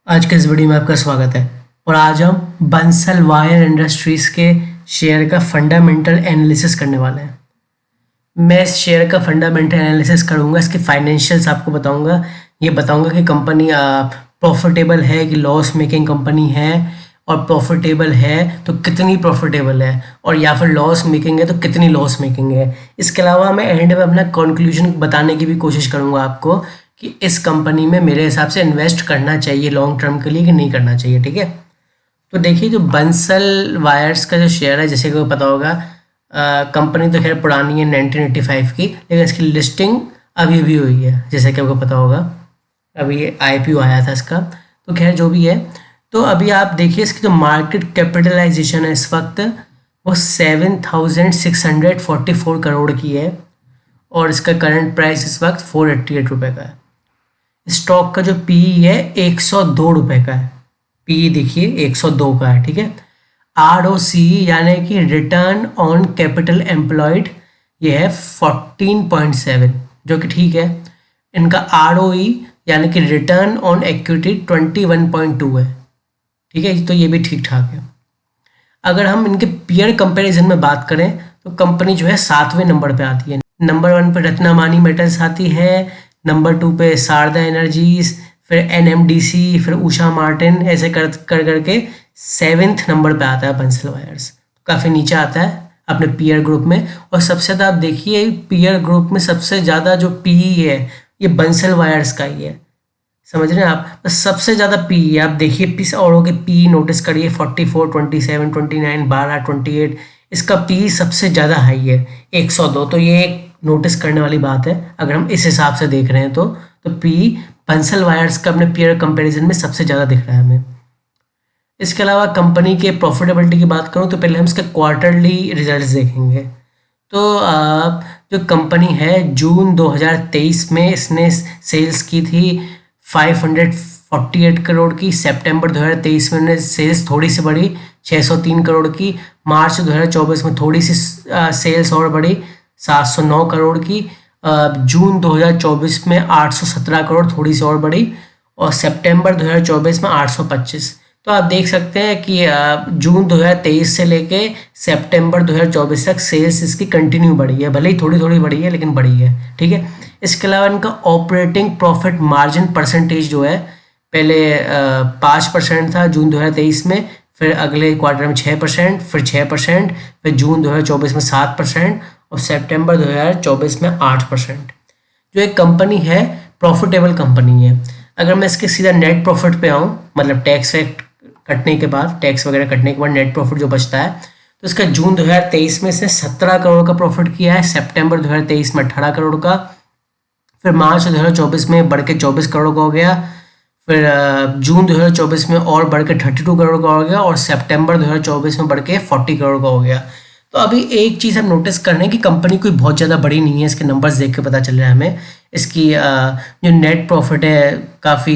आज के इस वीडियो में आपका स्वागत है। और आज हम बंसल वायर इंडस्ट्रीज के शेयर का फंडामेंटल एनालिसिस करने वाले हैं। मैं इस शेयर का फंडामेंटल एनालिसिस करूंगा, इसके फाइनेंशियल्स आपको बताऊंगा। ये बताऊंगा कि कंपनी प्रॉफिटेबल है कि लॉस मेकिंग कंपनी है, और प्रॉफिटेबल है तो कितनी प्रॉफिटेबल है, और या फिर लॉस मेकिंग है तो कितनी लॉस मेकिंग है। इसके अलावा मैं एंड में अपना कंक्लूजन बताने की भी कोशिश करूंगा आपको कि इस कंपनी में मेरे हिसाब से इन्वेस्ट करना चाहिए लॉन्ग टर्म के लिए कि नहीं करना चाहिए। ठीक है, तो देखिए जो बंसल वायर्स का जो शेयर है, जैसे कि आपको पता होगा, कंपनी तो खैर पुरानी है 1985 की, लेकिन इसकी लिस्टिंग अभी भी हुई है, जैसे कि आपको पता होगा। अभी आईपीओ आया था इसका, तो खैर जो भी है। तो अभी आप देखिए इसकी जो मार्केट कैपिटलाइजेशन है इस वक्त, वो 7,644 करोड़ की है, और इसका करंट प्राइस इस वक्त 488 रुपये का है। स्टॉक का जो पी है 102 रुपये का है। पी देखिए 102 का है। ठीक है, आर ओ सी यानी कि रिटर्न ऑन कैपिटल एम्प्लॉयड ये है 14.7, जो कि ठीक है। इनका आर ओ ई यानी कि रिटर्न ऑन इक्विटी 21.2 है। ठीक है, तो ये भी ठीक ठाक है। अगर हम इनके पीयर कंपैरिजन में बात करें तो कंपनी जो है 7वें नंबर पे आती है। नंबर 1 पे रत्नामानी मेटल्स आती है, नंबर 2 पे शारदा एनर्जीज, फिर एनएमडीसी, फिर उषा मार्टिन, ऐसे कर कर करके 7th नंबर पे आता है बंसल वायर्स। काफ़ी नीचे आता है अपने पीयर ग्रुप में। और सबसे ज़्यादा आप देखिए पीयर ग्रुप में सबसे ज़्यादा जो पी है ये बंसल वायर्स का ही है। समझ रहे हैं आप, तो सबसे ज़्यादा पी आप देखिए पीस औरों के पी नोटिस करिए 44, 27, 29, 12, 28, इसका पी सबसे ज़्यादा हाई है 102। तो ये एक नोटिस करने वाली बात है अगर हम इस हिसाब से देख रहे हैं तो पी बंसल वायर्स का अपने पीयर कंपैरिजन में सबसे ज़्यादा दिख रहा है हमें। इसके अलावा कंपनी के प्रॉफिटेबिलिटी की बात करूँ तो पहले हम इसके क्वार्टरली रिजल्ट्स देखेंगे। तो जो कंपनी है जून 2023 में इसने सेल्स की थी 548 करोड़ की। सितंबर 2023 में उन्हें सेल्स थोड़ी सी बढ़ी 603 करोड़ की। मार्च 2024 में थोड़ी सी सेल्स और बढ़ी 709 करोड़ की। जून 2024 में 817 करोड़ थोड़ी सी और बढ़ी, और सितंबर 2024 में 825। तो आप देख सकते हैं कि जून 2023 से लेके सितंबर 2024 तक सेल्स इसकी कंटिन्यू बढ़ी है, भले ही थोड़ी थोड़ी बढ़ी है लेकिन बढ़ी है। ठीक है, इसके अलावा इनका ऑपरेटिंग प्रॉफिट मार्जिन परसेंटेज जो है पहले 5% था जून 2023 में, फिर अगले क्वार्टर में 6%, फिर 6%, फिर जून 2024 में 7%, और सितंबर 2024 में 8%। जो एक कंपनी है प्रॉफिटेबल कंपनी है। अगर मैं इसके सीधा नेट प्रॉफिट पे आऊँ, मतलब टैक्स कटने के बाद, टैक्स वगैरह कटने के बाद नेट प्रॉफिट जो बचता है, तो इसका जून 2023 में से 17 करोड़ का प्रॉफिट किया है, सितंबर 2023 में 18 करोड़ का, फिर मार्च 2024 में बढ़ के 24 करोड़ का हो गया, फिर जून 2024 में और बढ़ के 32 करोड़ का हो गया, और सितंबर 2024 में बढ़ के 40 करोड़ का हो गया। तो अभी एक चीज़ हम नोटिस कर रहे हैं कि कंपनी कोई बहुत ज़्यादा बड़ी नहीं है। इसके नंबर्स देख के पता चल रहा है हमें। इसकी जो नेट प्रॉफिट है काफ़ी,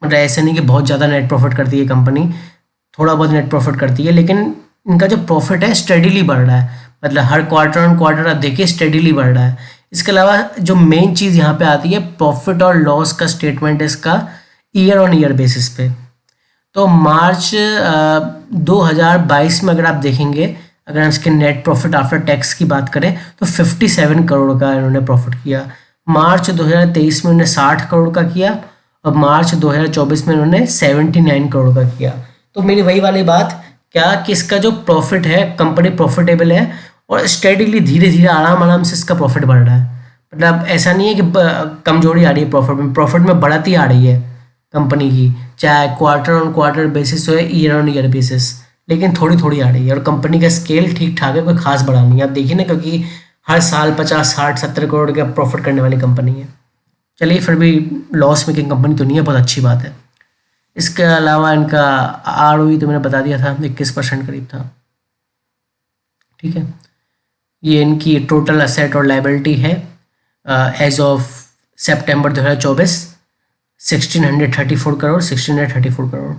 मतलब ऐसा नहीं कि बहुत ज़्यादा नेट प्रॉफिट करती है कंपनी, थोड़ा बहुत नेट प्रॉफिट करती है, लेकिन इनका जो प्रॉफिट है स्टेडीली बढ़ रहा है, मतलब हर क्वार्टर ऑन क्वार्टर आप देखिए स्टेडीली बढ़ रहा है। इसके अलावा जो मेन चीज़ यहाँ पे आती है प्रॉफिट और लॉस का स्टेटमेंट इसका ईयर ऑन ईयर बेसिस पे। तो मार्च 2022 में अगर आप देखेंगे, अगर हम इसके नेट प्रॉफिट आफ्टर टैक्स की बात करें तो 57 करोड़ का इन्होंने प्रॉफिट किया। मार्च 2023 में उन्होंने 60 करोड़ का किया, और मार्च 2024 में उन्होंने 79 करोड़ का किया। तो मेरी वही वाली बात क्या कि इसका जो प्रॉफिट है, कंपनी प्रॉफिटेबल है, और स्टेडीली धीरे धीरे आराम आराम से इसका प्रॉफिट बढ़ रहा है। मतलब ऐसा नहीं है कि कमजोरी आ रही है प्रॉफिट में बढ़ती आ रही है कंपनी की, चाहे क्वार्टर ऑन क्वार्टर बेसिस हो या ईयर ऑन ईयर बेसिस, लेकिन थोड़ी थोड़ी आ रही है। और कंपनी का स्केल ठीक ठाक है, कोई खास बड़ा नहीं है। आप देखिए ना, क्योंकि हर साल 50, 60, 70 करोड़ का प्रॉफिट करने वाली कंपनी है। चलिए, फिर भी लॉस मेकिंग कंपनी तो नहीं है, बहुत अच्छी बात है। इसके अलावा इनका आर ओ ई तो मैंने बता दिया था, 21% करीब था। ठीक है, ये इनकी टोटल असेट और लाइबिलिटी है एज ऑफ सितंबर 2024 1634 करोड़, 1634 करोड़।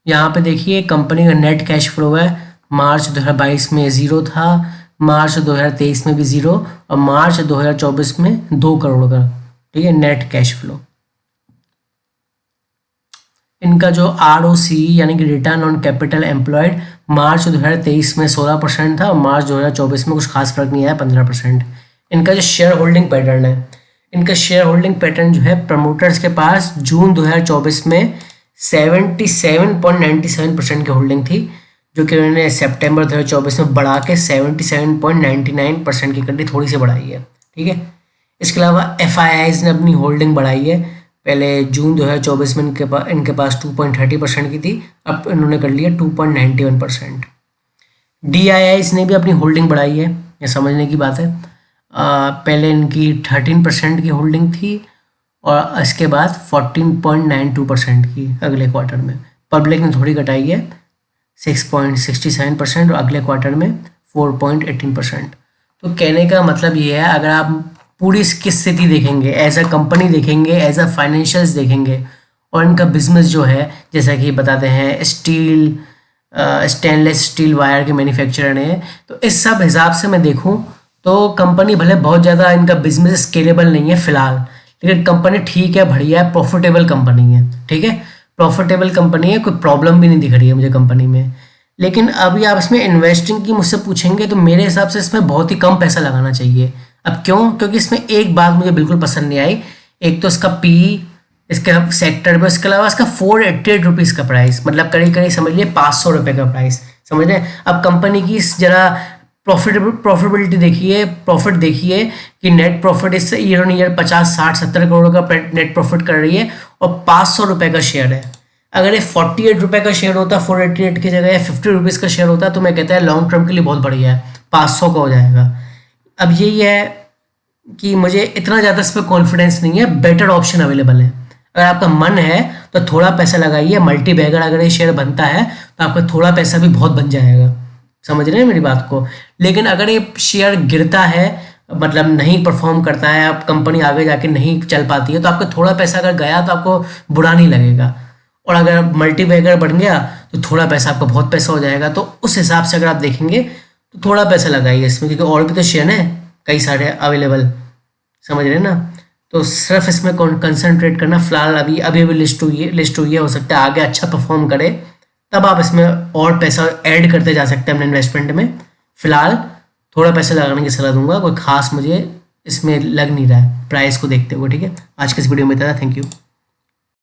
यहाँ पे देखिए कंपनी का नेट कैश फ्लो है, मार्च 2022 में 0 था, मार्च 2023 में भी 0, और मार्च 2024 में 2 करोड़ का। ठीक है, नेट कैश फ्लो। इनका जो ROC यानी कि रिटर्न ऑन कैपिटल एम्प्लॉयड मार्च 2023 में 16% था और मार्च 2024 में कुछ खास फर्क नहीं आया, 15%। इनका जो शेयर होल्डिंग पैटर्न है, इनका शेयर होल्डिंग पैटर्न जो है प्रमोटर्स के पास जून 2024 में 77.97% की होल्डिंग थी, जो कि उन्होंने सितंबर 2024 में बढ़ा के 77.99% की कर दी, थोड़ी सी बढ़ाई है। ठीक है, इसके अलावा FIIs ने अपनी होल्डिंग बढ़ाई है। पहले जून 2024 में इनके पास 2.30% की थी, अब इन्होंने कर लिया 2.91%। DIIs ने भी अपनी होल्डिंग बढ़ाई है, ये समझने की बात है। पहले इनकी 13% की होल्डिंग थी और इसके बाद 14.92% की अगले क्वार्टर में। पब्लिक ने थोड़ी घटाई है 6.67% और अगले क्वार्टर में 4.18%। तो कहने का मतलब ये है, अगर आप पूरी इसकी स्थिति देखेंगे, एज अ कंपनी देखेंगे, एज अ फाइनेंशियल्स देखेंगे, और इनका बिजनेस जो है जैसा कि बताते हैं स्टेनलेस स्टील वायर के मैन्युफैक्चरर हैं, तो इस सब हिसाब से मैं देखूं तो कंपनी भले बहुत ज़्यादा इनका बिजनेस स्केलेबल नहीं है फिलहाल, लेकिन कंपनी ठीक है, बढ़िया है, प्रॉफिटेबल कंपनी है। ठीक है, प्रॉफिटेबल कंपनी है, कोई प्रॉब्लम भी नहीं दिख रही है मुझे कंपनी में। लेकिन अभी आप इसमें इन्वेस्टिंग की मुझसे पूछेंगे तो मेरे हिसाब से इसमें बहुत ही कम पैसा लगाना चाहिए। अब क्यों? क्योंकि इसमें एक बात मुझे बिल्कुल पसंद नहीं आई, एक तो इसका PE, इसके सेक्टर में, इसके अलावा इसका 488 रुपीज़ का प्राइस, मतलब करीब करीब समझ लिए 500 रुपये का प्राइस, समझ रहे हैं। अब कंपनी की इस जरा प्रॉफिटेबिलिटी देखिए, प्रॉफिट देखिए कि नेट प्रॉफिट इस ईयर ऑन ईयर 50, 60, 70 करोड़ का नेट प्रॉफिट कर रही है और 500 रुपये का शेयर है। अगर ये 48 रुपये का शेयर होता, 488 की जगह 50 रुपीज़ का शेयर होता, तो मैं कहता है लॉन्ग टर्म के लिए बहुत बढ़िया है, 500 का हो जाएगा। अब यही है कि मुझे इतना ज़्यादा इस पर कॉन्फिडेंस नहीं है, बेटर ऑप्शन अवेलेबल है। अगर आपका मन है तो थोड़ा पैसा लगाइए, मल्टी बैगर अगर ये शेयर बनता है तो आपका थोड़ा पैसा भी बहुत बन जाएगा, समझ रहे हैं मेरी बात को। लेकिन अगर ये शेयर गिरता है, मतलब नहीं परफॉर्म करता है, आप कंपनी आगे जाके नहीं चल पाती है, तो आपका थोड़ा पैसा अगर गया तो आपको बुरा नहीं लगेगा। और अगर मल्टी बैगर बन गया तो थोड़ा पैसा आपका बहुत पैसा हो जाएगा। तो उस हिसाब से अगर आप देखेंगे तो थोड़ा पैसा लगाइए इसमें, क्योंकि और भी तो शेयर है कई सारे अवेलेबल, समझ रहे हैं ना। तो सिर्फ इसमें कंसंट्रेट करना, फिलहाल अभी लिस्ट हुई है, हो सकता है आगे अच्छा परफॉर्म करे, तब आप इसमें और पैसा ऐड करते जा सकते हैं अपने इन्वेस्टमेंट में। फिलहाल थोड़ा पैसा लगाने की सलाह दूंगा, कोई खास मुझे इसमें लग नहीं रहा है प्राइस को देखते हुए। ठीक है, आज के इस वीडियो में इतना था, थैंक यू।